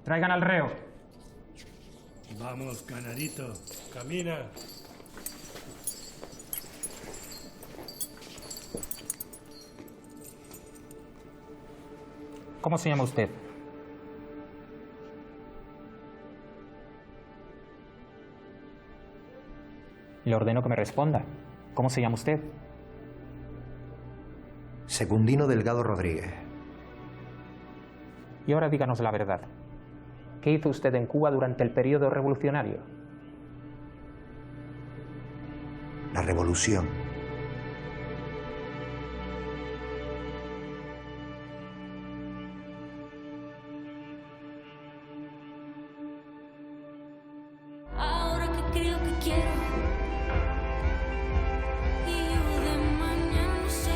Traigan al reo. Vamos, canarito, camina. ¿Cómo se llama usted? Le ordeno que me responda. ¿Cómo se llama usted? Secundino Delgado Rodríguez. Y ahora díganos la verdad. ¿Qué hizo usted en Cuba durante el periodo revolucionario? La revolución. Ahora que creo que quiero y yo de mañana no sé,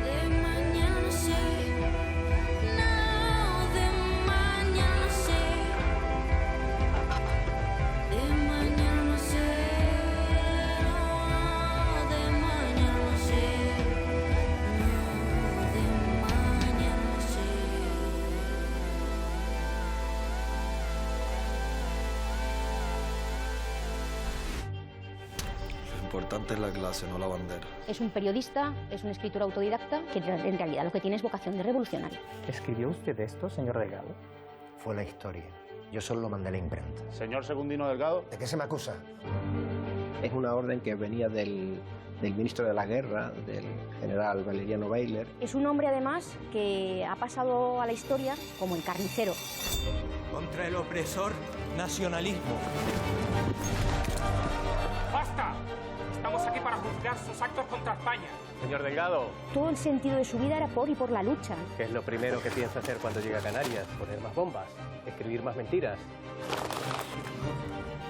de mañana no sé, no, de mañana no sé, de mañana no sé, no, de mañana no sé, no, de mañana no sé. Lo importante es la clase, no la bandera. Es un periodista, es un escritor autodidacta que en realidad lo que tiene es vocación de revolucionario. ¿Escribió usted esto, señor Delgado? Fue la historia. Yo solo lo mandé a la imprenta. Señor Secundino Delgado. ¿De qué se me acusa? Es una orden que venía del ministro de la Guerra, del general Valeriano Bayler. Es un hombre, además, que ha pasado a la historia como el carnicero. Contra el opresor, nacionalismo. ¡Basta! Estamos aquí para juzgar sus actos contra España. Señor Delgado, Todo el sentido de su vida era por y por la lucha. ¿qué es lo primero que piensa hacer cuando llega a Canarias? ¿Poner más bombas? ¿Escribir más mentiras?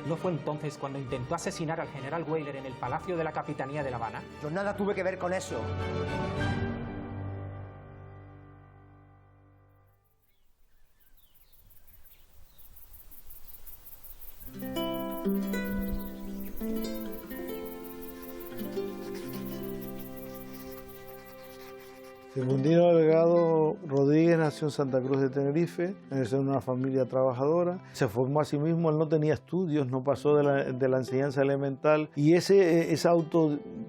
¿No fue entonces cuando intentó asesinar al general Weyler en el Palacio de la Capitanía de La Habana? Yo nada tuve que ver con eso. Secundino Delgado Rodríguez nació en Santa Cruz de Tenerife, en una familia trabajadora. Se formó a sí mismo, él no tenía estudios, no pasó de la enseñanza elemental y ese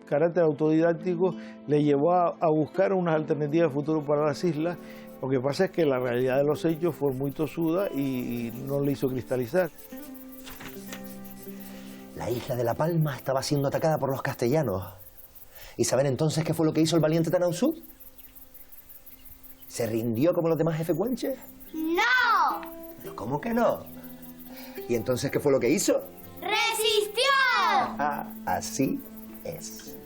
carácter autodidáctico le llevó a buscar unas alternativas de futuro para las islas. Lo que pasa es que la realidad de los hechos fue muy tosuda y no le hizo cristalizar. La isla de La Palma estaba siendo atacada por los castellanos. ¿Y saben entonces qué fue lo que hizo el valiente Tanausú? ¿Se rindió como los demás jefecuenches? ¡No! ¿Pero cómo que no? ¿Y entonces qué fue lo que hizo? ¡Resistió! Ah, así es.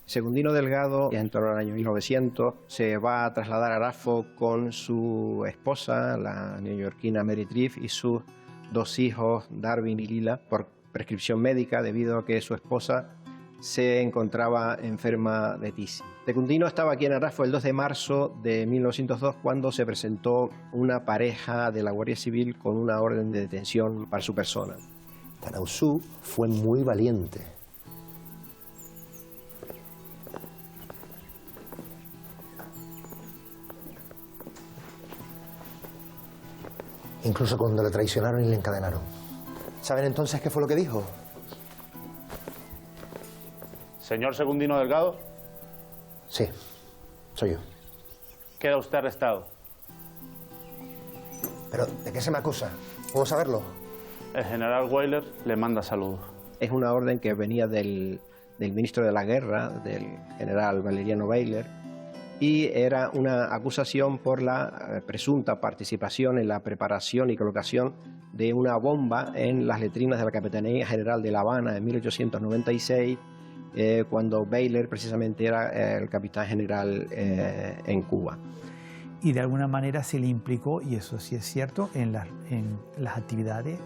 Secundino Delgado, ya en torno al año 1900, se va a trasladar a Arafo con su esposa, la neoyorquina Mary Triff, y sus dos hijos, Darwin y Lila, por prescripción médica debido a que su esposa se encontraba enferma de tisis. Secundino estaba aquí en Arafo el 2 de marzo de 1902 cuando se presentó una pareja de la Guardia Civil con una orden de detención para su persona. Tanausú fue muy valiente. Incluso cuando le traicionaron y le encadenaron. ¿Saben entonces qué fue lo que dijo? Señor Secundino Delgado. Sí, soy yo. Queda usted arrestado. ¿Pero de qué se me acusa? ¿Puedo saberlo? El general Weyler le manda saludos. Es una orden que venía del ministro de la Guerra, del general Valeriano Bayler, y era una acusación por la presunta participación en la preparación y colocación de una bomba en las letrinas de la Capitanía General de La Habana en 1896, cuando Bayler precisamente era el capitán general en Cuba. Y de alguna manera se le implicó, y eso sí es cierto, en las actividades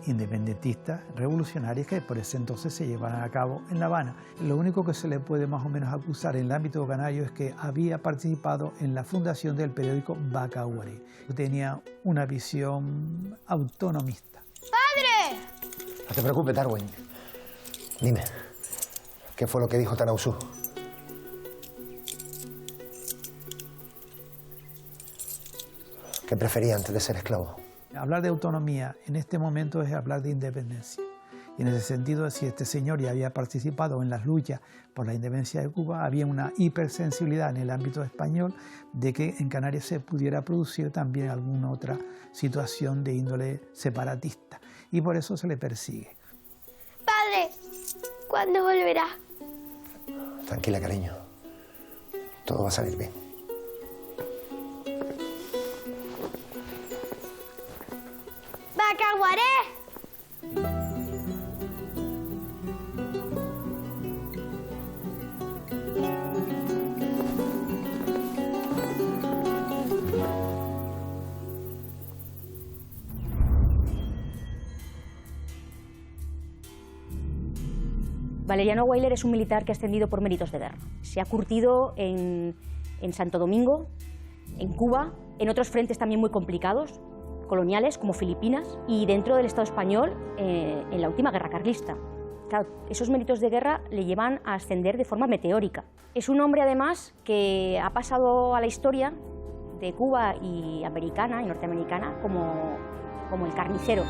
independentistas revolucionarias que por ese entonces se llevaban a cabo en La Habana. Lo único que se le puede más o menos acusar en el ámbito canario es que había participado en la fundación del periódico Bacauri. Tenía una visión autonomista. ¡Padre! No te preocupes, Darwin. Dime, ¿qué fue lo que dijo Tanausú? ¿Qué prefería antes de ser esclavo? Hablar de autonomía en este momento es hablar de independencia. Y en ese sentido, si este señor ya había participado en las luchas por la independencia de Cuba, había una hipersensibilidad en el ámbito español de que en Canarias se pudiera producir también alguna otra situación de índole separatista. Y por eso se le persigue. Padre, ¿cuándo volverá? Tranquila, cariño. Todo va a salir bien. ¡Bacaguaré! Valeriano Weyler es un militar que ha ascendido por méritos de guerra. Se ha curtido en Santo Domingo, en Cuba, en otros frentes también muy complicados, coloniales como Filipinas, y dentro del Estado español en la última guerra carlista. Claro, esos méritos de guerra le llevan a ascender de forma meteórica. Es un hombre, además, que ha pasado a la historia de Cuba y americana y norteamericana como el carnicero.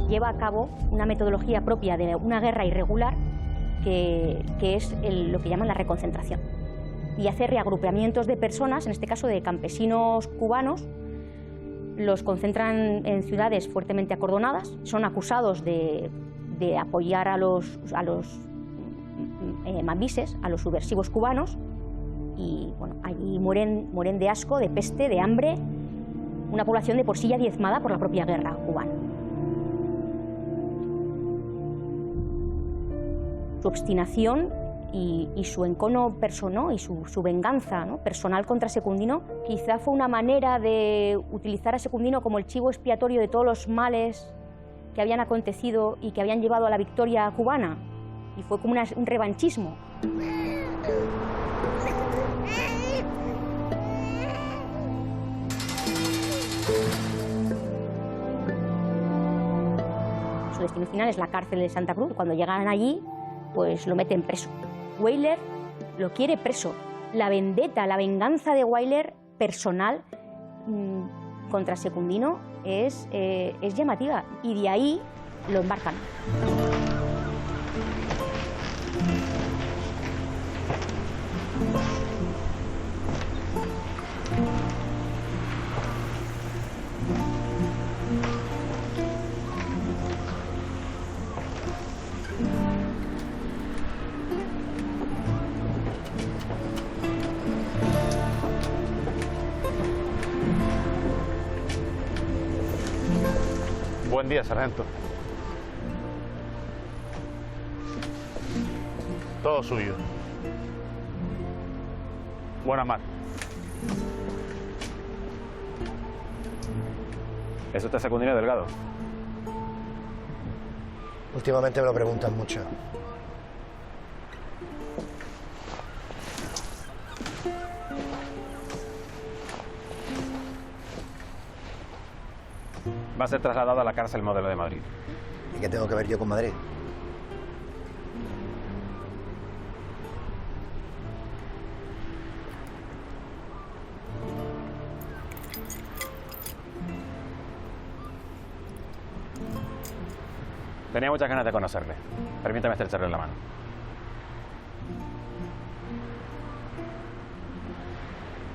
Lleva a cabo una metodología propia de una guerra irregular que es lo que llaman la reconcentración. Y hace reagrupamientos de personas, en este caso de campesinos cubanos, los concentran en ciudades fuertemente acordonadas, son acusados de apoyar a los mambises, a los subversivos cubanos, y bueno, allí mueren de asco, de peste, de hambre, una población de por sí ya diezmada por la propia guerra cubana. Su obstinación y su encono personal y su venganza, ¿no?, personal contra Secundino, quizá fue una manera de utilizar a Secundino como el chivo expiatorio de todos los males que habían acontecido y que habían llevado a la victoria cubana, y fue como un revanchismo. Su destino final es la cárcel de Santa Cruz. Cuando llegan allí, pues lo meten preso. Weyler lo quiere preso. La vendetta, la venganza de Weyler personal contra Secundino es llamativa, y de ahí lo embarcan. Buen día, sargento. Todo suyo. Buena mar. ¿Es usted Secundino Delgado? Últimamente me lo preguntan mucho. Va a ser trasladado a la cárcel Modelo de Madrid. ¿Y qué tengo que ver yo con Madrid? Tenía muchas ganas de conocerle. Permítame estrecharle la mano.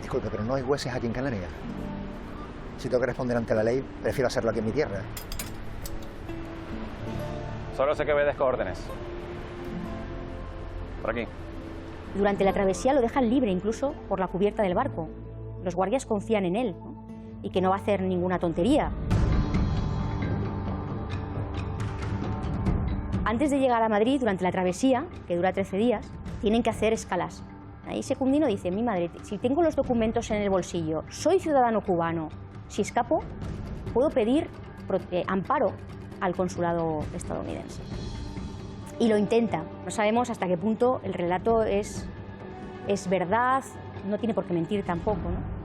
Disculpe, pero no hay jueces aquí en Canarias. Si tengo que responder ante la ley, prefiero hacerlo aquí en mi tierra. Solo sé que obedezco órdenes. Por aquí. Durante la travesía lo dejan libre, incluso por la cubierta del barco. Los guardias confían en él, ¿no?, y que no va a hacer ninguna tontería. Antes de llegar a Madrid, durante la travesía, que dura 13 días, tienen que hacer escalas. Ahí Secundino dice: mi madre, si tengo los documentos en el bolsillo, soy ciudadano cubano, si escapo, puedo pedir amparo al consulado estadounidense. Y lo intenta. No sabemos hasta qué punto el relato es verdad, no tiene por qué mentir tampoco, ¿no?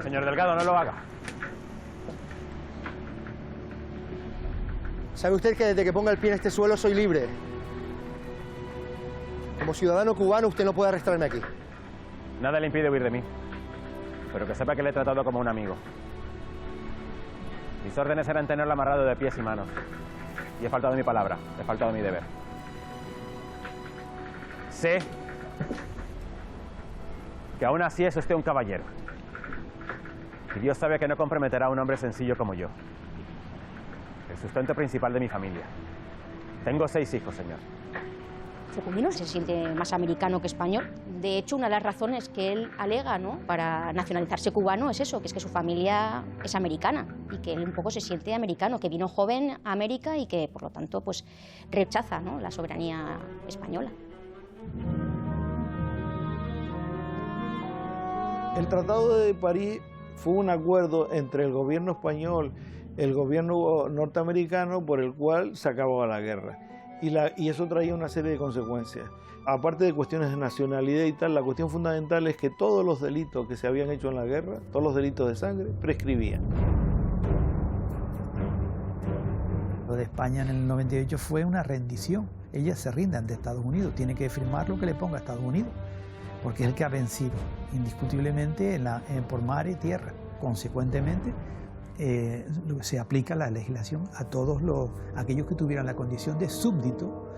Señor Delgado, no lo haga. ¿Sabe usted que desde que ponga el pie en este suelo soy libre? Como ciudadano cubano usted no puede arrestarme aquí. Nada le impide huir de mí. Pero que sepa que le he tratado como un amigo. Mis órdenes eran tenerlo amarrado de pies y manos. Y he faltado mi palabra, he faltado mi deber. Sé que aún así es usted un caballero. Y Dios sabe que no comprometerá a un hombre sencillo como yo. El sustento principal de mi familia. Tengo 6 hijos, señor. Secundino se siente más americano que español. De hecho, una de las razones que él alega, ¿no?, para nacionalizarse cubano es eso, que es que su familia es americana y que él un poco se siente americano, que vino joven a América y que, por lo tanto, pues rechaza, ¿no?, la soberanía española. El Tratado de París fue un acuerdo entre el gobierno español y el gobierno norteamericano por el cual se acababa la guerra. Y eso traía una serie de consecuencias. Aparte de cuestiones de nacionalidad y tal, la cuestión fundamental es que todos los delitos que se habían hecho en la guerra, todos los delitos de sangre, prescribían. Lo de España en el 98 fue una rendición. Ellas se rinden ante Estados Unidos, tiene que firmar lo que le ponga a Estados Unidos, porque es el que ha vencido indiscutiblemente por mar y tierra. Consecuentemente, se aplica la legislación a todos aquellos que tuvieran la condición de súbdito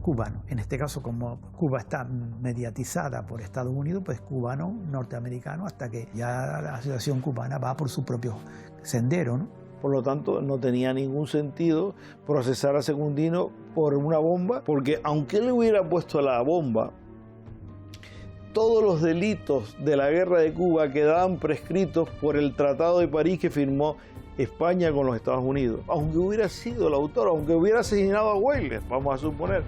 cubano. En este caso, como Cuba está mediatizada por Estados Unidos, pues cubano, norteamericano, hasta que ya la situación cubana va por su propio sendero, ¿no? Por lo tanto, no tenía ningún sentido procesar a Secundino por una bomba, porque aunque él hubiera puesto la bomba, todos los delitos de la guerra de Cuba quedaban prescritos por el Tratado de París que firmó España con los Estados Unidos. Aunque hubiera sido el autor, aunque hubiera asesinado a Weigler, vamos a suponer.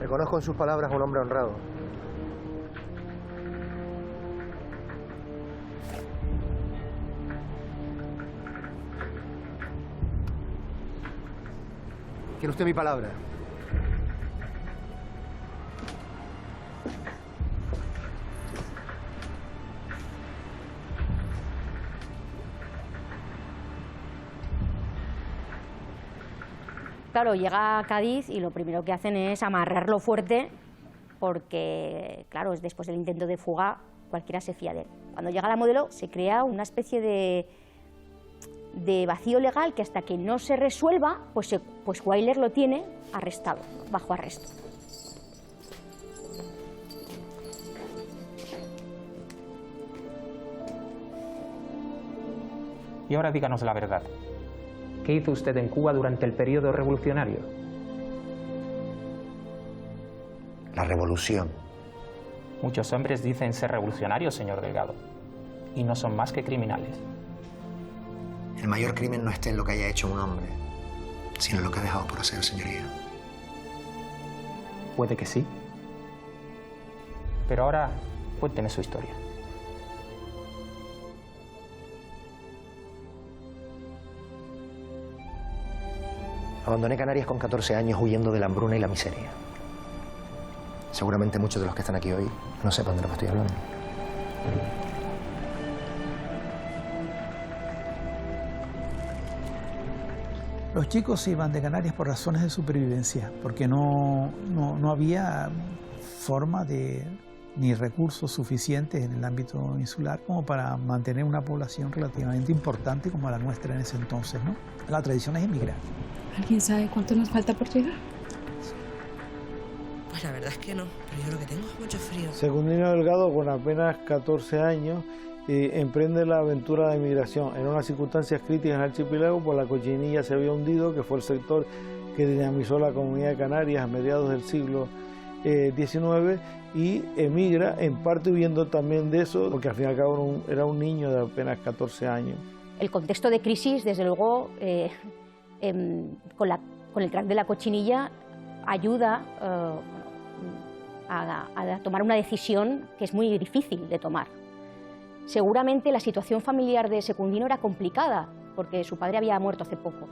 Reconozco en sus palabras a un hombre honrado. ¿Quiere usted mi palabra? Claro, llega a Cádiz y lo primero que hacen es amarrarlo fuerte porque, claro, después del intento de fuga, cualquiera se fía de él. Cuando llega la modelo se crea una especie de vacío legal que hasta que no se resuelva, pues Weigler lo tiene arrestado, bajo arresto. Y ahora díganos la verdad. ¿Qué hizo usted en Cuba durante el periodo revolucionario? La revolución. Muchos hombres dicen ser revolucionarios, señor Delgado, y no son más que criminales. El mayor crimen no está en lo que haya hecho un hombre, sino en lo que ha dejado por hacer, señoría. Puede que sí. Pero ahora, cuénteme su historia. Abandoné Canarias con 14 años huyendo de la hambruna y la miseria. Seguramente muchos de los que están aquí hoy no sepan de lo que estoy hablando. Los chicos se iban de Canarias por razones de supervivencia, porque no había forma ni recursos suficientes en el ámbito insular como para mantener una población relativamente importante como la nuestra en ese entonces, ¿no? La tradición es emigrar. ¿Alguien sabe cuánto nos falta por llegar? Pues la verdad es que no, pero yo lo que tengo es mucho frío. Secundino Delgado, con apenas 14 años, emprende la aventura de migración. En unas circunstancias críticas en el archipiélago, pues la cochinilla se había hundido, que fue el sector que dinamizó la comunidad de Canarias a mediados del siglo XIX, y emigra, en parte huyendo también de eso, porque al fin y al cabo era un niño de apenas 14 años. El contexto de crisis, desde luego, con el crack de la cochinilla, ayuda a tomar una decisión que es muy difícil de tomar. Seguramente la situación familiar de Secundino era complicada, porque su padre había muerto hace poco.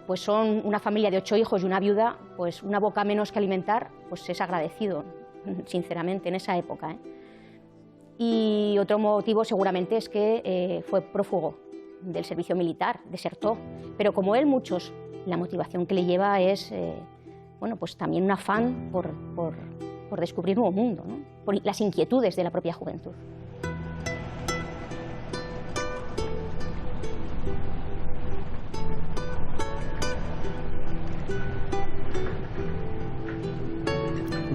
Pues son una familia de 8 hijos y una viuda, pues una boca menos que alimentar, pues es agradecido, sinceramente, en esa época, ¿eh? Y otro motivo seguramente es que fue prófugo del servicio militar, desertó. Pero como él, muchos, la motivación que le lleva es, bueno, pues también un afán por descubrir nuevo mundo, ¿no? Por las inquietudes de la propia juventud.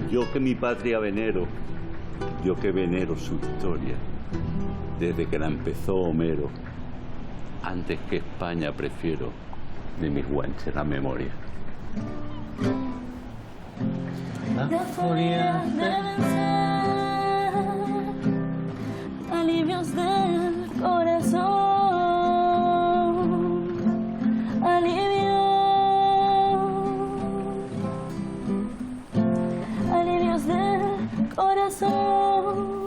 Yo que mi patria venero, yo que venero su historia, desde que la empezó Homero, antes que España prefiero de mis guanches la memoria. La furia deben ser alivios del corazón, alivios del corazón,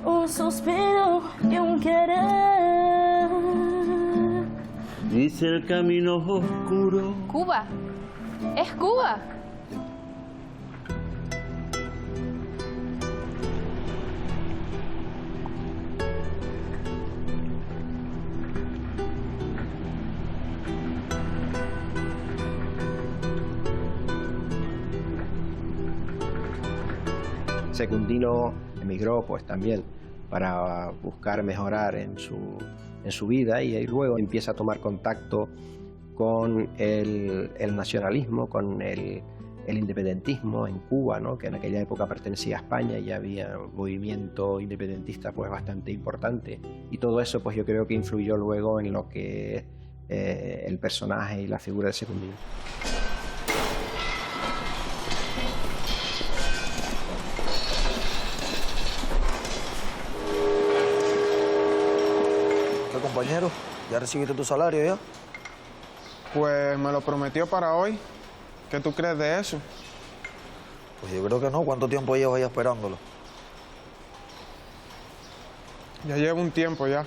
un suspiro y un querer. Dice el camino oscuro. Cuba, es Cuba. Secundino emigró pues también para buscar mejorar en su vida, y ahí luego empieza a tomar contacto con el nacionalismo, con el independentismo en Cuba, ¿no? Que en aquella época pertenecía a España y había un movimiento independentista pues bastante importante, y todo eso pues yo creo que influyó luego en lo que es el personaje y la figura de Secundino. Compañero, ¿ya recibiste tu salario ya? Pues me lo prometió para hoy. ¿Qué tú crees de eso? Pues yo creo que no. ¿Cuánto tiempo llevas ahí esperándolo? Ya llevo un tiempo ya.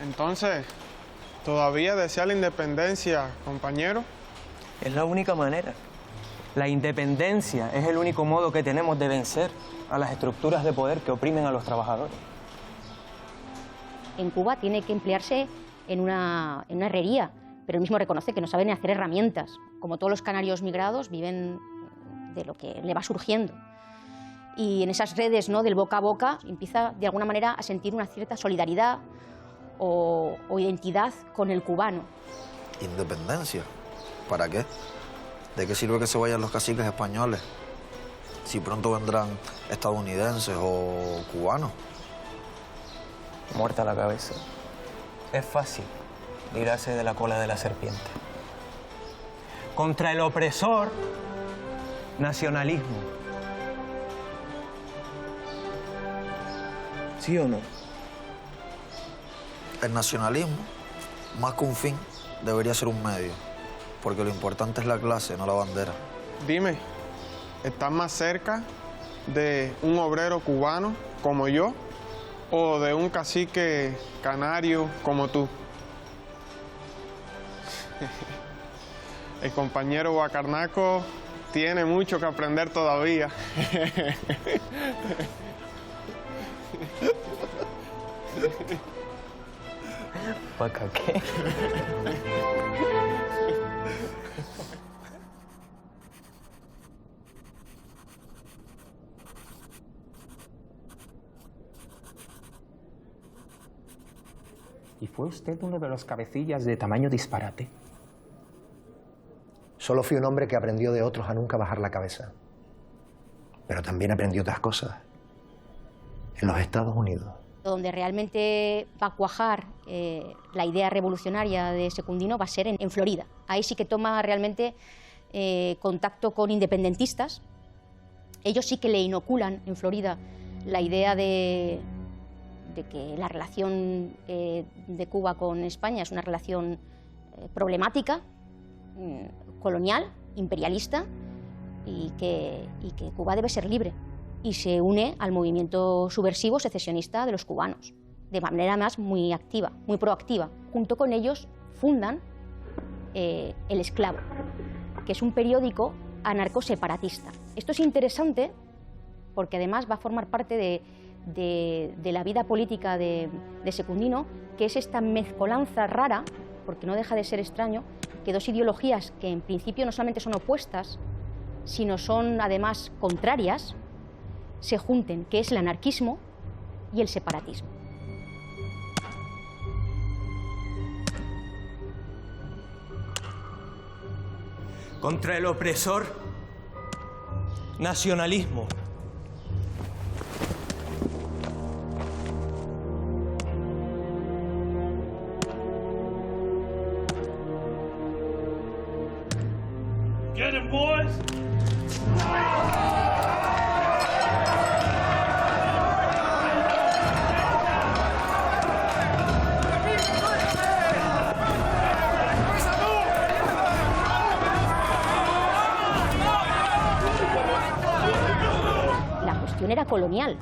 Entonces, ¿todavía desea la independencia, compañero? Es la única manera. La independencia es el único modo que tenemos de vencer a las estructuras de poder que oprimen a los trabajadores. En Cuba tiene que emplearse en una herrería, pero él mismo reconoce que no sabe ni hacer herramientas. Como todos los canarios migrados, viven de lo que le va surgiendo. Y en esas redes, ¿no?, del boca a boca, empieza de alguna manera a sentir una cierta solidaridad o identidad con el cubano. ¿Independencia? ¿Para qué? ¿De qué sirve que se vayan los caciques españoles si pronto vendrán estadounidenses o cubanos? Muerta la cabeza. Es fácil librarse de la cola de la serpiente. Contra el opresor, nacionalismo. ¿Sí o no? El nacionalismo, más que un fin, debería ser un medio. porque lo importante es la clase, no la bandera. Dime, ¿estás más cerca de un obrero cubano como yo o de un cacique canario como tú? El compañero Guacarnaco tiene mucho que aprender todavía. ¿Guaca qué? ¿Y fue usted uno de los cabecillas de tamaño disparate? Solo fui un hombre que aprendió de otros a nunca bajar la cabeza. Pero también aprendí otras cosas. En los Estados Unidos. Donde realmente va a cuajar la idea revolucionaria de Secundino va a ser en Florida. Ahí sí que toma realmente contacto con independentistas. Ellos sí que le inoculan en Florida la idea de que la relación de Cuba con España es una relación problemática, colonial, imperialista, y que Cuba debe ser libre. Y se une al movimiento subversivo secesionista de los cubanos, de manera más muy activa, muy proactiva. Junto con ellos fundan El Esclavo, que es un periódico anarcoseparatista. Esto es interesante porque además va a formar parte de la vida política de Secundino, que es esta mezcolanza rara, porque no deja de ser extraño, que dos ideologías que en principio no solamente son opuestas, sino son además contrarias, se junten, que es el anarquismo y el separatismo. Contra el opresor, nacionalismo. Get him, boys! Era colonial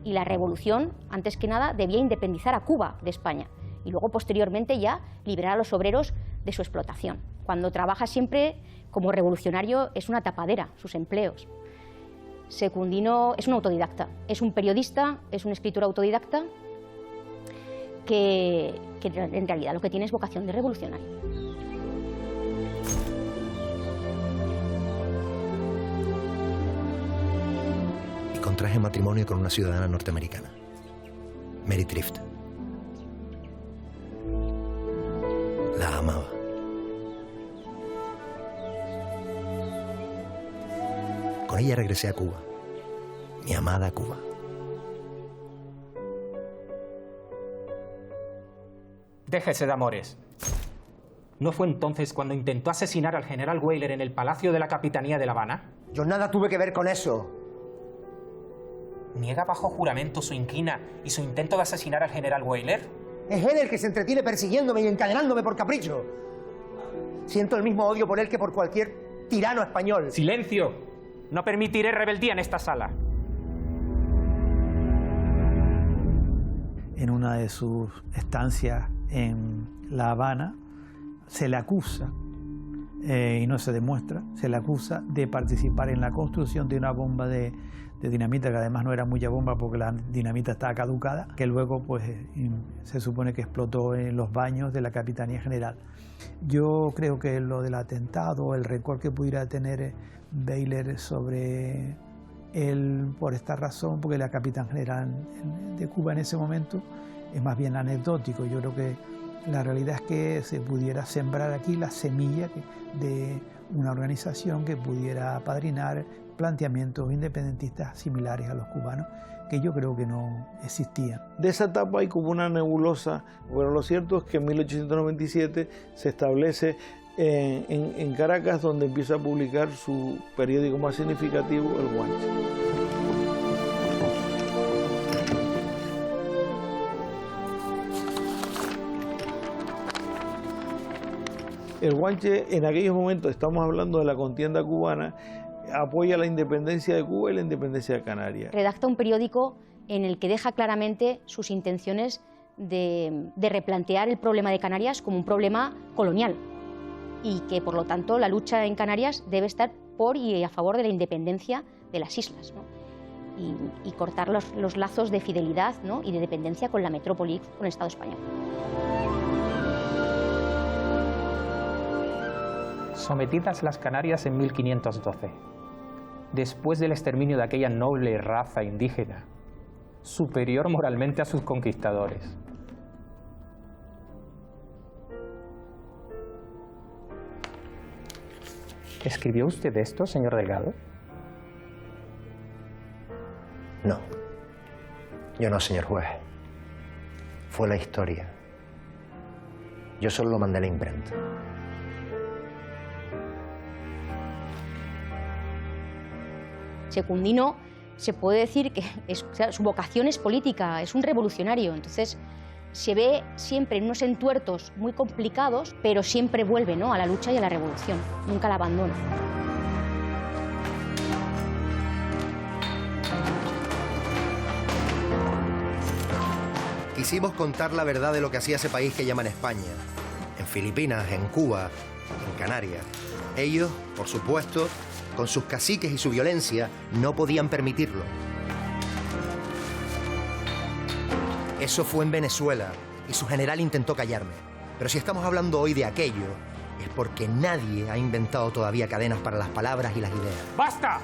y la revolución, antes que nada, debía independizar a Cuba de España y luego posteriormente ya liberar a los obreros de su explotación. Cuando trabaja siempre como revolucionario es una tapadera, sus empleos. Secundino es un autodidacta, es un periodista, es un escritor autodidacta que en realidad lo que tiene es vocación de revolucionario. Contraje matrimonio con una ciudadana norteamericana, Mary Trift. La amaba. Con ella regresé a Cuba, mi amada Cuba. Déjese de amores. ¿No fue entonces cuando intentó asesinar al general Weyler en el Palacio de la Capitanía de La Habana? Yo nada tuve que ver con eso. ¿Niega bajo juramento su inquina y su intento de asesinar al general Weyler? Es él el que se entretiene persiguiéndome y encadenándome por capricho. Siento el mismo odio por él que por cualquier tirano español. ¡Silencio! No permitiré rebeldía en esta sala. En una de sus estancias en La Habana se le acusa, y no se demuestra, se le acusa de participar en la construcción de una bomba de dinamita, que además no era mucha bomba porque la dinamita estaba caducada, que luego pues se supone que explotó en los baños de la Capitanía General. Yo creo que lo del atentado, el rencor que pudiera tener Weyler sobre él por esta razón, porque la Capitán General de Cuba en ese momento es más bien anecdótico. Yo creo que la realidad es que se pudiera sembrar aquí la semilla de una organización que pudiera apadrinar planteamientos independentistas similares a los cubanos, que yo creo que no existían. De esa etapa hay como una nebulosa, pero lo cierto es que en 1897 se establece en Caracas, donde empieza a publicar su periódico más significativo, El Guanche. El Guanche, en aquellos momentos, estamos hablando de la contienda cubana, apoya la independencia de Cuba y la independencia de Canarias. Redacta un periódico en el que deja claramente sus intenciones de replantear el problema de Canarias como un problema colonial y que, por lo tanto, la lucha en Canarias debe estar por y a favor de la independencia de las islas, ¿no? Y cortar los lazos de fidelidad, ¿no? y de dependencia con la metrópoli, con el Estado español. Sometidas las Canarias en 1512, después del exterminio de aquella noble raza indígena, superior moralmente a sus conquistadores. ¿Escribió usted esto, señor Delgado? No. Yo no, señor juez. Fue la historia. Yo solo lo mandé a la imprenta. Secundino se puede decir que su vocación es política, es un revolucionario, entonces se ve siempre en unos entuertos muy complicados, pero siempre vuelve, ¿no?, a la lucha y a la revolución, nunca la abandona. Quisimos contar la verdad de lo que hacía ese país que llaman España, en Filipinas, en Cuba, en Canarias. Ellos, por supuesto, con sus caciques y su violencia, no podían permitirlo. Eso fue en Venezuela y su general intentó callarme. Pero si estamos hablando hoy de aquello, es porque nadie ha inventado todavía cadenas para las palabras y las ideas. ¡Basta!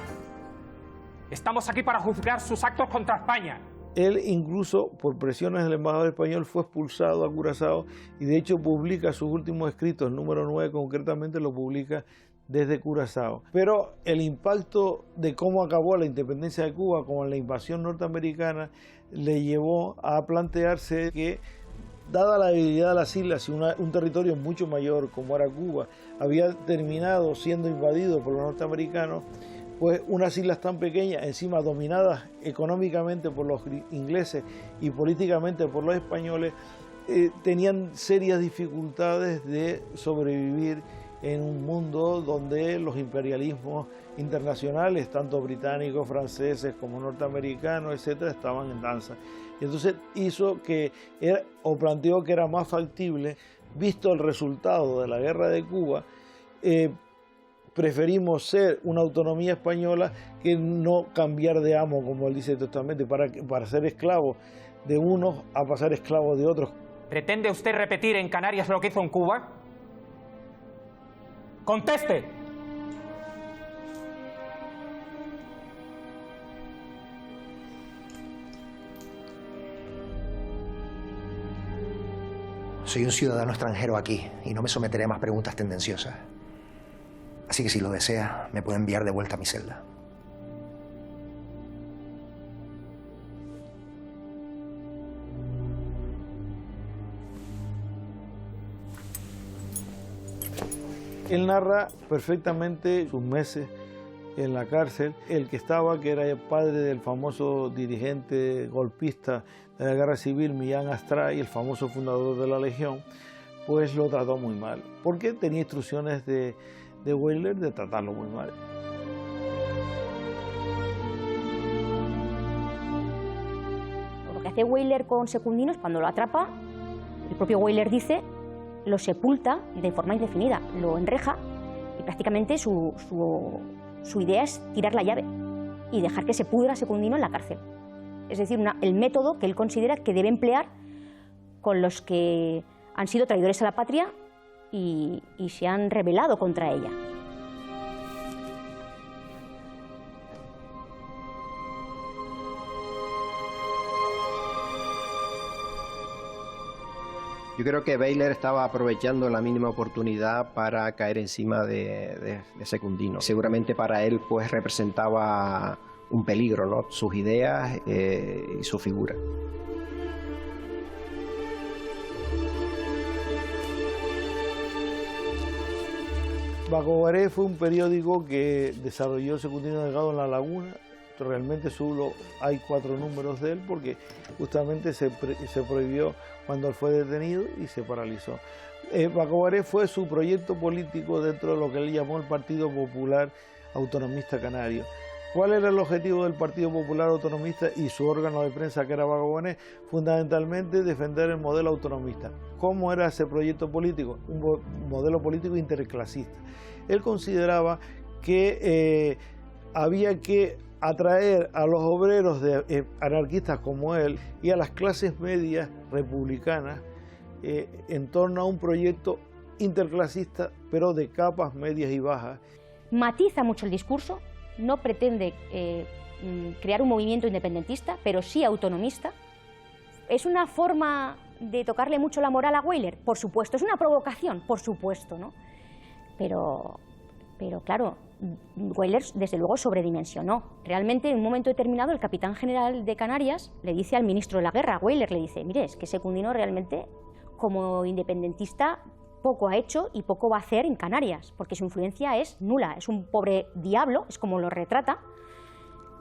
Estamos aquí para juzgar sus actos contra España. Él incluso, por presiones del embajador español, fue expulsado a Curazao y de hecho publica sus últimos escritos, el número 9 concretamente, lo publica desde Curazao. Pero el impacto de cómo acabó la independencia de Cuba con la invasión norteamericana le llevó a plantearse que, dada la debilidad de las islas y un territorio mucho mayor como era Cuba, había terminado siendo invadido por los norteamericanos, pues unas islas tan pequeñas, encima dominadas económicamente por los ingleses y políticamente por los españoles, tenían serias dificultades de sobrevivir en un mundo donde los imperialismos internacionales, tanto británicos, franceses como norteamericanos, etcétera, estaban en danza. Y entonces hizo que, planteó que era más factible, visto el resultado de la guerra de Cuba, preferimos ser una autonomía española que no cambiar de amo, como él dice textualmente, para ser esclavos de unos a pasar esclavos de otros. ¿Pretende usted repetir en Canarias lo que hizo en Cuba? ¡Conteste! Soy un ciudadano extranjero aquí y no me someteré a más preguntas tendenciosas. Así que si lo desea, me puede enviar de vuelta a mi celda. Él narra perfectamente sus meses en la cárcel. El que estaba, que era el padre del famoso dirigente golpista de la Guerra Civil, Millán Astray, el famoso fundador de la Legión, pues lo trató muy mal, porque tenía instrucciones de Weyler de tratarlo muy mal. Lo que hace Weyler con Secundino es, cuando lo atrapa, el propio Weyler dice, lo sepulta de forma indefinida, lo enreja y prácticamente su idea es tirar la llave y dejar que se pudra Secundino en la cárcel. Es decir, el método que él considera que debe emplear con los que han sido traidores a la patria y se han rebelado contra ella. Yo creo que Weyler estaba aprovechando la mínima oportunidad para caer encima de Secundino. Seguramente para él pues representaba un peligro, ¿no?, sus ideas y su figura. Bacobaré fue un periódico que desarrolló Secundino Delgado en La Laguna. realmente solo hay 4 números de él porque justamente se prohibió cuando él fue detenido y se paralizó. Bacobaré fue su proyecto político dentro de lo que él llamó el Partido Popular Autonomista Canario. ¿Cuál era el objetivo del Partido Popular Autonomista y su órgano de prensa, que era Bacobaré? Fundamentalmente defender el modelo autonomista. ¿Cómo era ese proyecto político? Un modelo político interclasista. Él consideraba que había que atraer a los obreros anarquistas como él y a las clases medias republicanas en torno a un proyecto interclasista, pero de capas medias y bajas. Matiza mucho el discurso, no pretende crear un movimiento independentista, pero sí autonomista. ¿Es una forma de tocarle mucho la moral a Weyler? Por supuesto, es una provocación, por supuesto, ¿no? Pero claro, Weyler desde luego sobredimensionó. Realmente en un momento determinado el capitán general de Canarias le dice al ministro de la guerra, Weyler le dice, mire, es que Secundino realmente como independentista poco ha hecho y poco va a hacer en Canarias, porque su influencia es nula, es un pobre diablo, es como lo retrata,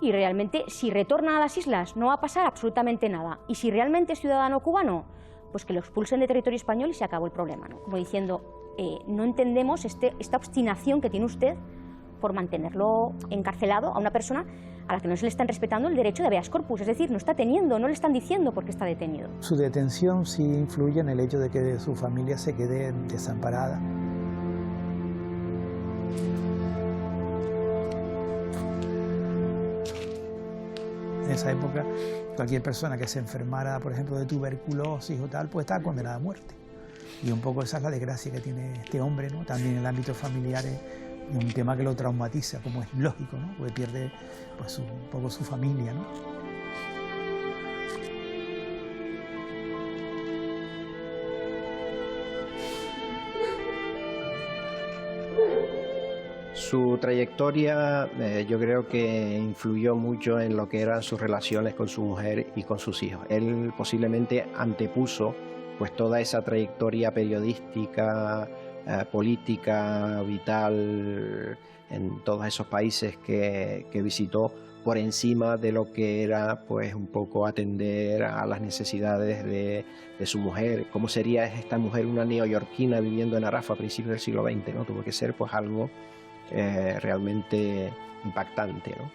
y realmente si retorna a las islas no va a pasar absolutamente nada, y si realmente es ciudadano cubano, pues que lo expulsen de territorio español y se acabó el problema, ¿no? Como diciendo, no entendemos esta obstinación que tiene usted por mantenerlo encarcelado a una persona a la que no se le están respetando el derecho de habeas corpus, es decir, no está teniendo, no le están diciendo por qué está detenido. Su detención sí influye en el hecho de que su familia se quede desamparada. En esa época, cualquier persona que se enfermara, por ejemplo, de tuberculosis o tal, pues estaba condenada a muerte. Y un poco esa es la desgracia que tiene este hombre, ¿no? También en el ámbito familiar es un tema que lo traumatiza, como es lógico, ¿no? Porque pierde pues, un poco su familia, ¿no? Su trayectoria yo creo que influyó mucho en lo que eran sus relaciones con su mujer y con sus hijos. Él posiblemente antepuso pues toda esa trayectoria periodística, política, vital en todos esos países que visitó por encima de lo que era pues un poco atender a las necesidades de su mujer. ¿Cómo sería esta mujer, una neoyorquina viviendo en Arafa a principios del siglo XX, ¿no? Tuvo que ser pues algo realmente impactante, ¿no?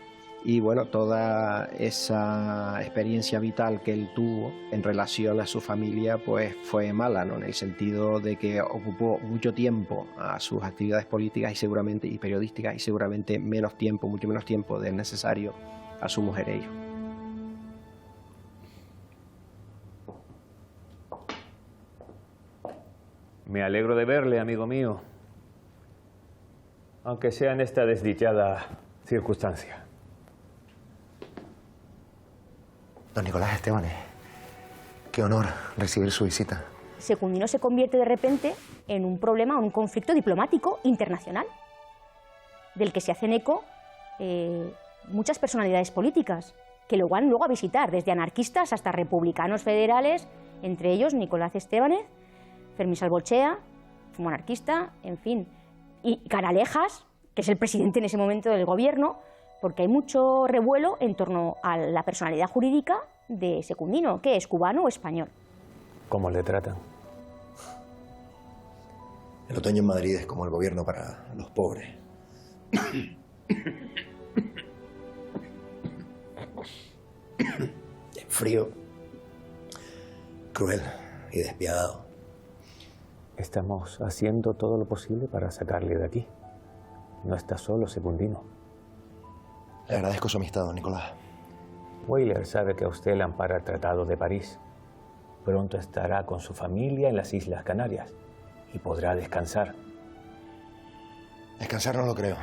Y bueno, toda esa experiencia vital que él tuvo en relación a su familia pues fue mala, ¿no? En el sentido de que ocupó mucho tiempo a sus actividades políticas y periodísticas y seguramente menos tiempo, mucho menos tiempo del necesario a su mujer e hijo. Me alegro de verle, amigo mío, aunque sea en esta desdichada circunstancia. Don Nicolás Estebanes, qué honor recibir su visita. Secundino se convierte de repente en un problema, un conflicto diplomático internacional, del que se hacen eco muchas personalidades políticas, que lo van luego a visitar, desde anarquistas hasta republicanos federales, entre ellos Nicolás Estebanes, Fermín Salvolchea, como anarquista, en fin, y Canalejas, que es el presidente en ese momento del gobierno, porque hay mucho revuelo en torno a la personalidad jurídica de Secundino, que es cubano o español. ¿Cómo le tratan? El otoño en Madrid es como el gobierno para los pobres. Frío, cruel y despiadado. Estamos haciendo todo lo posible para sacarle de aquí. No está solo, Secundino. Le agradezco su amistad, don Nicolás. Weyler sabe que a usted le ampara el Tratado de París. Pronto estará con su familia en las Islas Canarias y podrá descansar. Descansar no lo creo.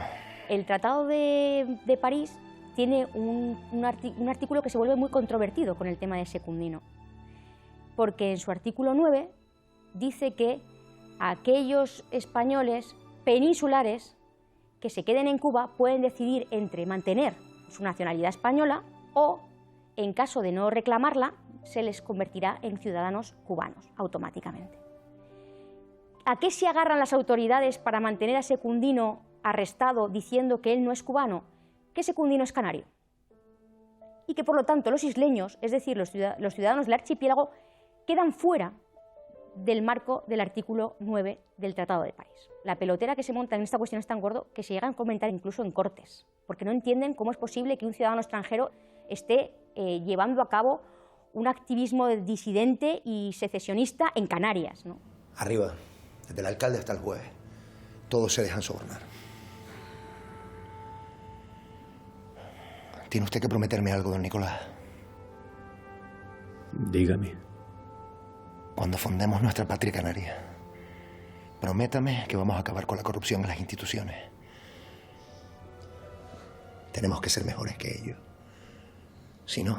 El Tratado de París tiene un artículo que se vuelve muy controvertido con el tema de Secundino, porque en su artículo 9 dice que aquellos españoles peninsulares que se queden en Cuba pueden decidir entre mantener su nacionalidad española o, en caso de no reclamarla, se les convertirá en ciudadanos cubanos automáticamente. ¿A qué se agarran las autoridades para mantener a Secundino arrestado diciendo que él no es cubano? Que Secundino es canario. y que por lo tanto los isleños, es decir, los ciudadanos del archipiélago, quedan fuera del marco del artículo 9 del Tratado de París. La pelotera que se monta en esta cuestión es tan gordo que se llegan a comentar incluso en cortes, porque no entienden cómo es posible que un ciudadano extranjero esté llevando a cabo un activismo disidente y secesionista en Canarias, ¿no? Arriba, desde el alcalde hasta el juez, todos se dejan sobornar. Tiene usted que prometerme algo, don Nicolás. Dígame. Cuando fundemos nuestra patria canaria, prométame que vamos a acabar con la corrupción en las instituciones. Tenemos que ser mejores que ellos. Si no,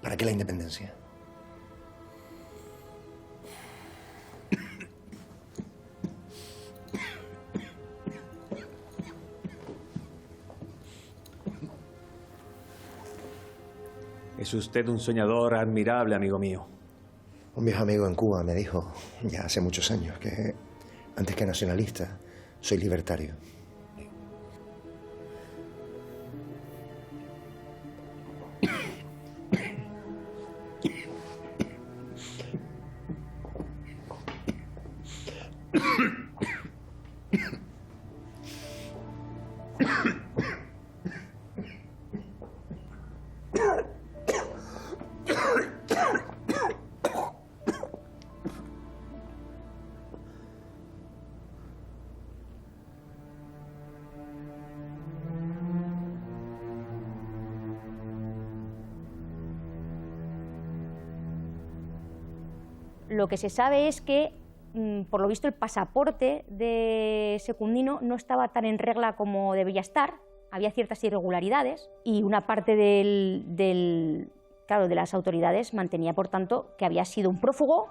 ¿para qué la independencia? Es usted un soñador admirable, amigo mío. Un viejo amigo en Cuba me dijo, ya hace muchos años, que antes que nacionalista, soy libertario. Lo que se sabe es que, por lo visto, el pasaporte de Secundino no estaba tan en regla como debía estar, había ciertas irregularidades y una parte de las autoridades mantenía, por tanto, que había sido un prófugo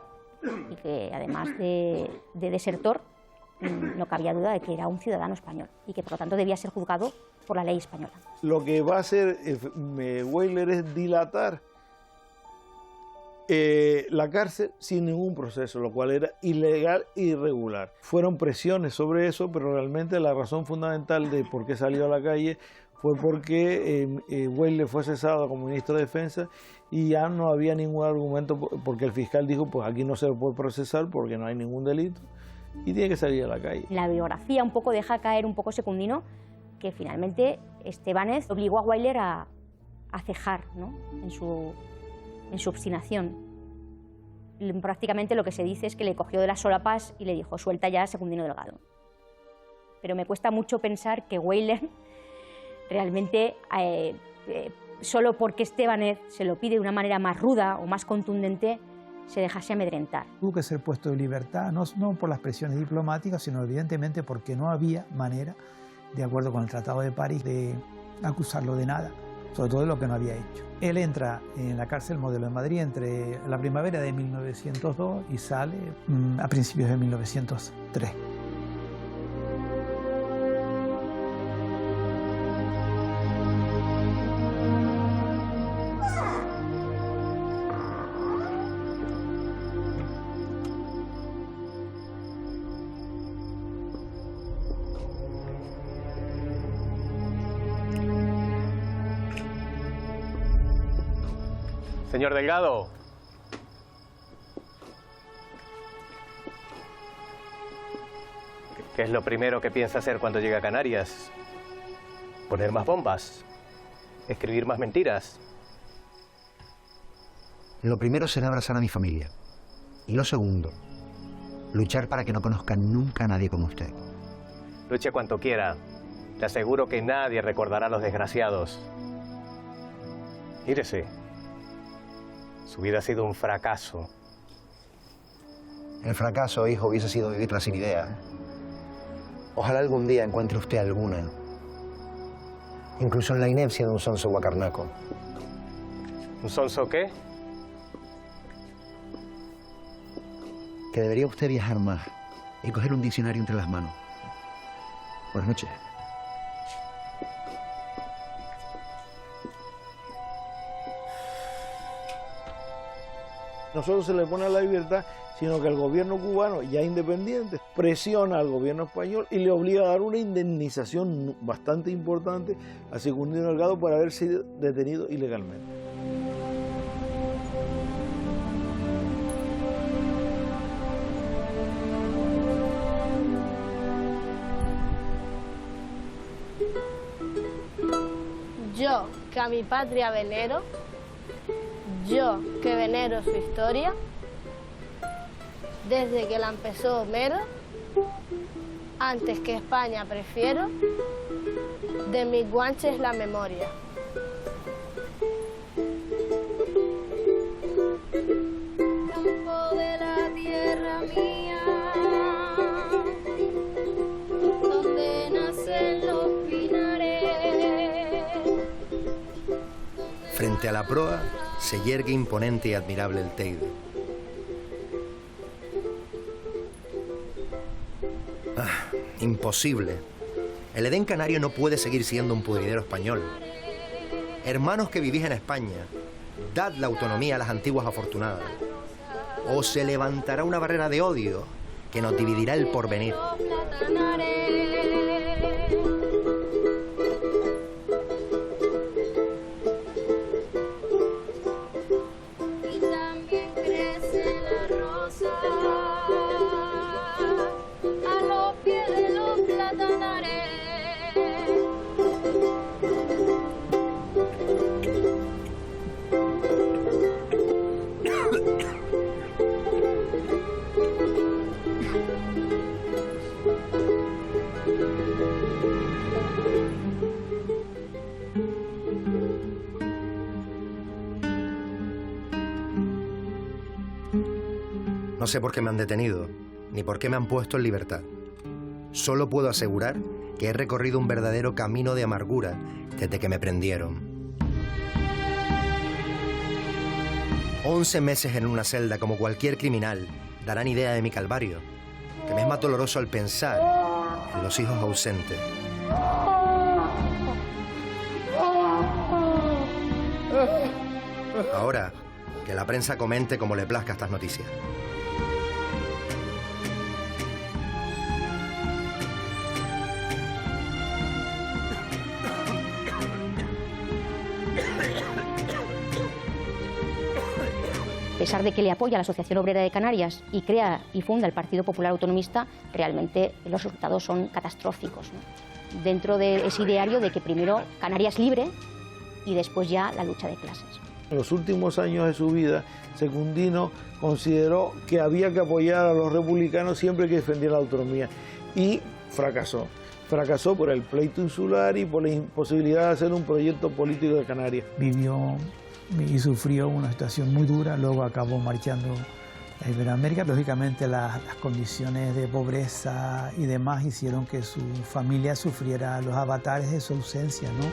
y que, además de desertor, no cabía duda de que era un ciudadano español y que, por lo tanto, debía ser juzgado por la ley española. Lo que va a hacer Weyler es dilatar la cárcel sin ningún proceso, lo cual era ilegal e irregular. Fueron presiones sobre eso, pero realmente la razón fundamental de por qué salió a la calle fue porque Weyler fue cesado como ministro de Defensa y ya no había ningún argumento, porque el fiscal dijo, pues aquí no se lo puede procesar porque no hay ningún delito y tiene que salir a la calle. La biografía un poco deja caer un poco Secundino, que finalmente Estébanez obligó a Weyler a cejar, ¿no?, en su obstinación. Prácticamente lo que se dice es que le cogió de las solapas y le dijo, suelta ya a Secundino Delgado. Pero me cuesta mucho pensar que Weyler realmente, solo porque Estébanez se lo pide de una manera más ruda o más contundente, se dejase amedrentar. Tuvo que ser puesto en libertad, no por las presiones diplomáticas, sino evidentemente porque no había manera, de acuerdo con el Tratado de París, de acusarlo de nada, sobre todo de lo que no había hecho. Él entra en la cárcel Modelo de Madrid entre la primavera de 1902 y sale a principios de 1903. Señor Delgado. ¿Qué es lo primero que piensa hacer cuando llegue a Canarias? ¿Poner más bombas? ¿Escribir más mentiras? Lo primero será abrazar a mi familia. Y lo segundo, luchar para que no conozcan nunca a nadie como usted. Luche cuanto quiera. Te aseguro que nadie recordará a los desgraciados. Mírese. Su vida ha sido un fracaso. El fracaso, hijo, hubiese sido vivirla sin idea. Ojalá algún día encuentre usted alguna. Incluso en la inepcia de un sonso guacarnaco. ¿Un sonso qué? Que debería usted viajar más y coger un diccionario entre las manos. Buenas noches. Nosotros se le pone a la libertad sino que el gobierno cubano, ya independiente, presiona al gobierno español y le obliga a dar una indemnización bastante importante a Secundino Delgado por haber sido detenido ilegalmente. Yo, que a mi patria venero, yo que venero su historia, desde que la empezó Homero, antes que España prefiero, de mis guanches la memoria. Campo de la tierra mía, donde nacen los pinares. Frente a la proa se yergue imponente y admirable el Teide. Imposible. El Edén canario no puede seguir siendo un pudridero español. Hermanos que vivís en España, dad la autonomía a las antiguas afortunadas, o se levantará una barrera de odio que nos dividirá el porvenir. No sé por qué me han detenido, ni por qué me han puesto en libertad. Solo puedo asegurar que he recorrido un verdadero camino de amargura desde que me prendieron. 11 meses en una celda como cualquier criminal darán idea de mi calvario, que me es más doloroso al pensar en los hijos ausentes. Ahora, que la prensa comente como le plazca estas noticias. A pesar de que le apoya la Asociación Obrera de Canarias y crea y funda el Partido Popular Autonomista, realmente los resultados son catastróficos, ¿no? Dentro de ese ideario de que primero Canarias libre y después ya la lucha de clases. En los últimos años de su vida, Secundino consideró que había que apoyar a los republicanos siempre que defendieran la autonomía y fracasó. Fracasó por el pleito insular y por la imposibilidad de hacer un proyecto político de Canarias. Vivió y sufrió una situación muy dura, luego acabó marchando a Iberoamérica. Lógicamente las condiciones de pobreza y demás hicieron que su familia sufriera los avatares de su ausencia, ¿no?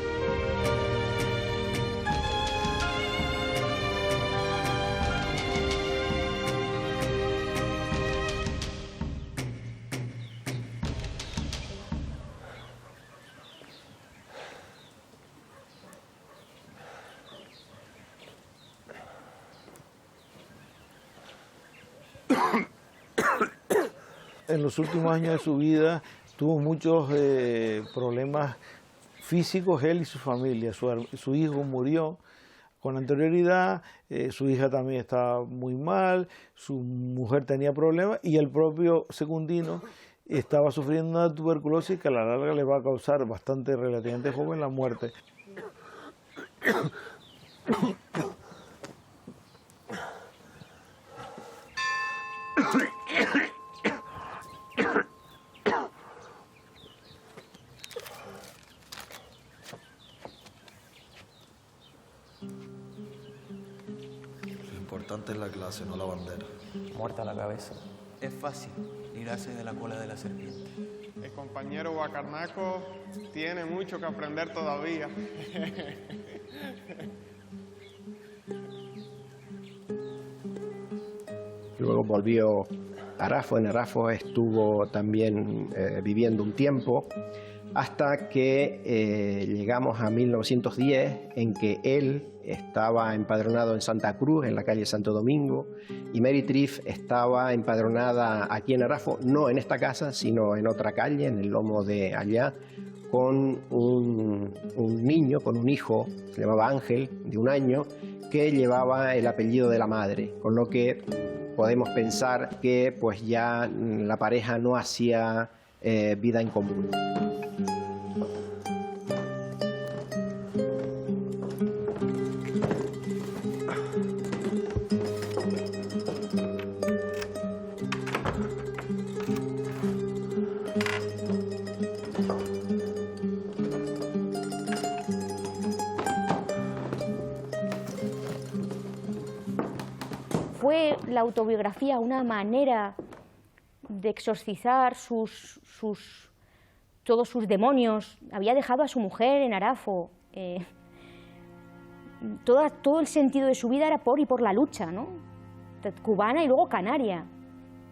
En los últimos años de su vida tuvo muchos problemas físicos él y su familia. Su hijo murió con anterioridad, su hija también estaba muy mal, su mujer tenía problemas y el propio Secundino estaba sufriendo una tuberculosis que a la larga le va a causar bastante, relativamente joven, la muerte. Lo importante es la clase, no la bandera. Muerta la cabeza. Es fácil librarse de la cola de la serpiente. El compañero Guacarnaco tiene mucho que aprender todavía. Luego volvió a Rafo. En Rafo estuvo también viviendo un tiempo, hasta que llegamos a 1910, en que él estaba empadronado en Santa Cruz, en la calle Santo Domingo, y Meretriz estaba empadronada aquí en Arafo, no en esta casa, sino en otra calle, en el lomo de allá, con un niño, con un hijo, se llamaba Ángel, de 1 año, que llevaba el apellido de la madre, con lo que podemos pensar que pues ya la pareja no hacía vida en común. ¿Fue la autobiografía una manera de exorcizar todos sus demonios? Había dejado a su mujer en Arafo. Todo el sentido de su vida era por y por la lucha, ¿no? Cubana y luego canaria.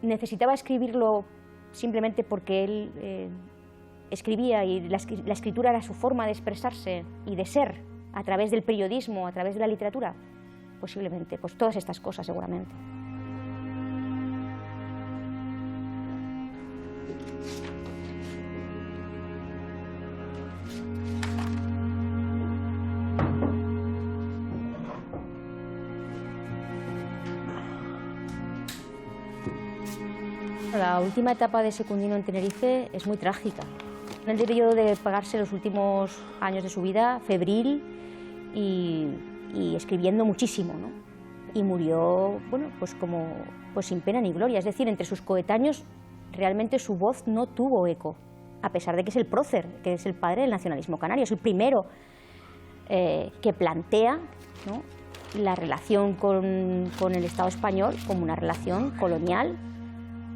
Necesitaba escribirlo simplemente porque él escribía y la escritura era su forma de expresarse y de ser a través del periodismo, a través de la literatura. Posiblemente, pues todas estas cosas seguramente. La última etapa de Secundino en Tenerife es muy trágica. Él debió de pagarse los últimos años de su vida febril y escribiendo muchísimo, ¿no? Y murió, bueno, pues sin pena ni gloria. Es decir, entre sus coetáneos realmente su voz no tuvo eco, a pesar de que es el prócer, que es el padre del nacionalismo canario, es el primero que plantea, ¿no?, la relación con el Estado español como una relación colonial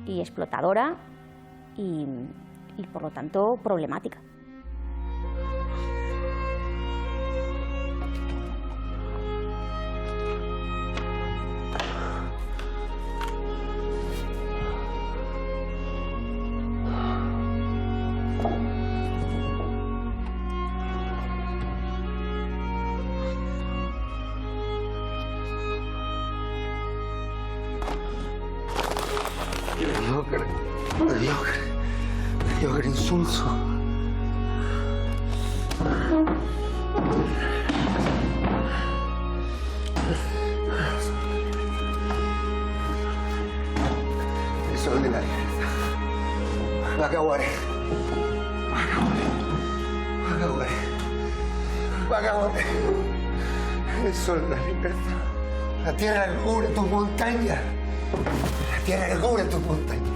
y explotadora y por lo tanto problemática. Mediocre insulso. El sol de la libertad. Bacaguaré. El sol de la libertad. La tierra que cubre tus montañas. La tierra que cubre tus montañas.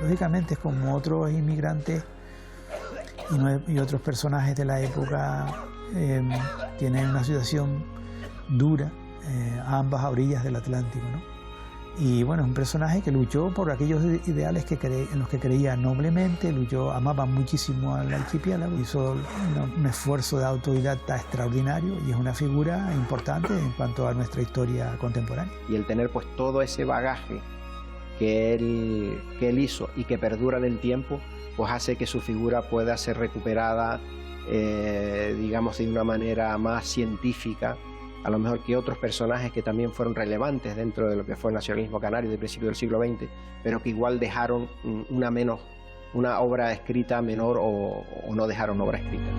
Lógicamente, como otros inmigrantes y otros personajes de la época tienen una situación dura a ambas orillas del Atlántico, ¿no? Y bueno, es un personaje que luchó por aquellos ideales en los que creía noblemente, amaba muchísimo al archipiélago, hizo un esfuerzo de autodidacta extraordinario y es una figura importante en cuanto a nuestra historia contemporánea. Y el tener pues todo ese bagaje que él hizo y que perdura en el tiempo, pues hace que su figura pueda ser recuperada, digamos, de una manera más científica, a lo mejor que otros personajes que también fueron relevantes dentro de lo que fue el nacionalismo canario del principio del siglo XX, pero que igual dejaron una obra escrita menor o no dejaron obra escrita.